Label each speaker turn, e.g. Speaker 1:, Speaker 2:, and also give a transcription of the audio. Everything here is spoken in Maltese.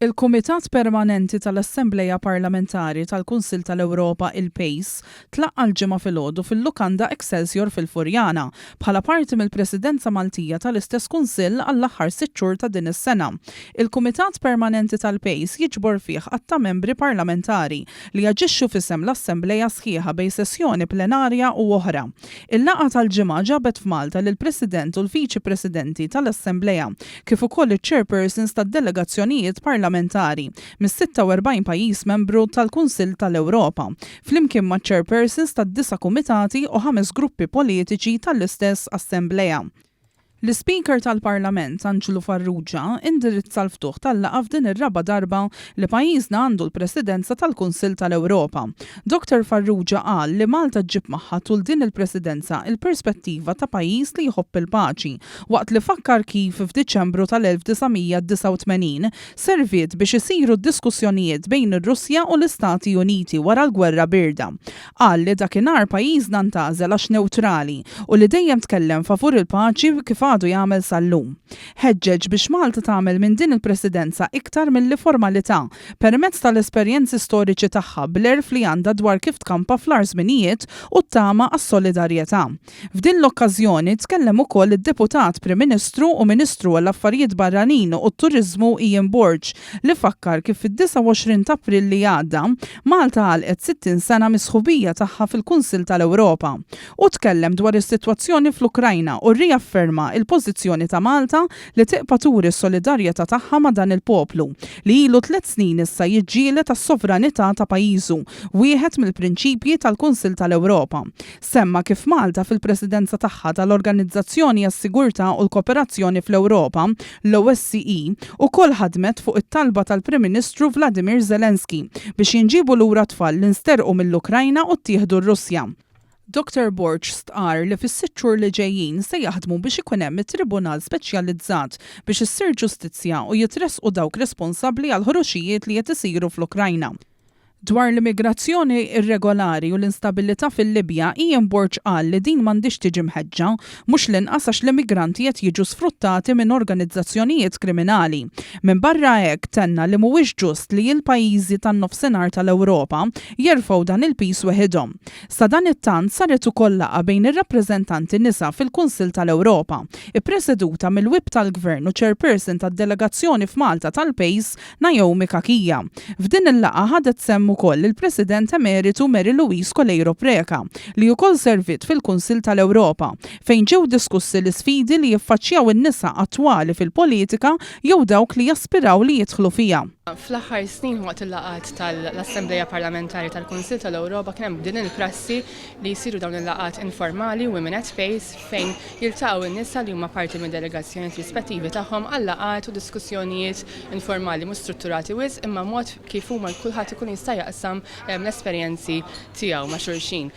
Speaker 1: Il-Kumitat Permanenti tal-Assembleja Parlamentari tal-Kunsill tal-Ewropa il-PACE tlaqqa l-ġimgħa filgħodu fil-Lukanda Excelsior fil-Furjana bħala parti mill-Presidenza Maltija tal-istess Kunsill għall-aħħar 6 xhur ta' din is-sena. Il-Kumitat Permanenti tal-PACE jiġbor fih għatta membri parlamentari li jaġixxu f'isem l-Assembleja sħiħa bejn sessjoni plenarja u oħra. Il-laqgħa tal-ġimgħa ġabet f'Malta lill-President u l-Viċi Presidenti tal-Assembleja kif ukoll iċ-Chairpersons tad-delegazzjonijiet parlamentari mis-46 pajjiż membru tal-Kunsill tal-Ewropa, flimkien ma' chairpersons tad-9 kumitati u 5 gruppi politiċi tal-istess Assembleja. L-Speaker tal-Parlament, Angelo Farrugia, indirizza l-ftuħ tal-laqgħa f'din ir-raba darba li pajjiżna għandu l-Presidenza tal-Kunsill tal-Ewropa. Dr. Farrugia qal li Malta ġġib magħha tul din il-Presidenza il-perspettiva ta' pajjiż li jħobb il-paċi, waqt li fakkar kif f'Diċembru tal-1989 serviet biex isiru d-diskussjonijiet bejn ir-Russja u l-Istati Uniti wara l-Gwerra Birda. Qal li dakinhar pajjiżna ntażel għax newtrali u li dejjem tkellem favur il-paċi kif għadu jagħmel sal-lum. Ħeġġeġ biex Malta tagħmel minn din il-Presidenza iktar milli formalità permezz tal-esperjenzi storiċi tagħha bl-erf li għandha dwar kif tkampa fl-ar żminijiet u t-tama għas-solidarjetà. F'din l-okkażjoni tkellem ukoll id-Deputat Prim Ministru u Ministru għall-Affarijiet Barranin u t-Turiżmu Ian Borge li fakkar kif fid-29 ta' April li għadda Malta għalqet 60 sena misħubija tagħha fil-Kunsill tal-Ewropa u tkellem dwar is-sitwazzjoni fl-Ukrajna u rriafferma il-pożizzjoni ta' Malta li tiqpa turi s-solidarjetà tagħha ma' dan il-poplu li ilu 3 snin issa jiġġieled tas-sovranità ta' pajjiżu, wieħed mill-prinċipji tal-Kunsill tal-Ewropa. Semma kif Malta fil-Presidenza tagħha tal-Organizzazzjoni għas-Sigurtà u l-Kooperazzjoni fl-Ewropa, l-OSCE, ukoll ħadmet fuq it-talba tal-Prim Ministru Vladimir Zelensky biex jinġibu lura tfal li nsterqu mill-Ukrajna u ttieħdu r-Russja. Dr. Borge stqar li fis-6 xhur li ġejjin se jaħdmu biex ikun hemm it-tribunal speċjalizzat biex issir ġustizzja u jitressqu dawk responsabbli għal ħruxijiet li qed isiru fl-Ukrajna. Dwar l-immigrazzjoni irregolari u l-instabilità fil-Libja, Ian Borge qal li din m'għandix tiġi mħeġġa, mhux l-inqas għax l-immigranti qed jiġu sfruttati minn organizzazzjonijiet kriminali. Minn barra hekk tenna li mhuwiex ġust li l-pajjiżi tan-nofsinhar tal-Ewropa jerfgħu dan il-piż weħidhom. Sa dan it-tant saret ukoll laqgħa bejn ir-rappreżentanti nisa fil-Kunsill tal-Ewropa, ippreseduta mill-Wip tal-Gvern u Chairperson tad-Delegazzjoni f'Malta tal-PACE Naomi Kakija. F'din il-laqgħa ħadet semm ukoll il-President Emeritu Mary Louise Colleiro Preca li wkoll servit fil-Kunsill tal-Ewropa fejn ġew diskussi l-isfidi li jiffaċċjaw in-nisa attwali fil-politika jew dawk li jaspiraw li jidħlu fiha.
Speaker 2: Fl-aħħar snin waqt il-laqgħat tal-Assembleja Parlamentari tal-Kunsill tal-Ewropa kien hemm din il-prassi li jsiru dawn il-laqgħat informali Women at Pace fejn jiltaqgħu n-nisa li huma parti minn delegazzjonijiet rispettivi tagħhom għal laqgħat u diskussjonijiet informali mhux strutturati wisq imma mod kif huma kulħadd ikun jista' jaqsam l-esperjenzi tiegħu ma' xulxin.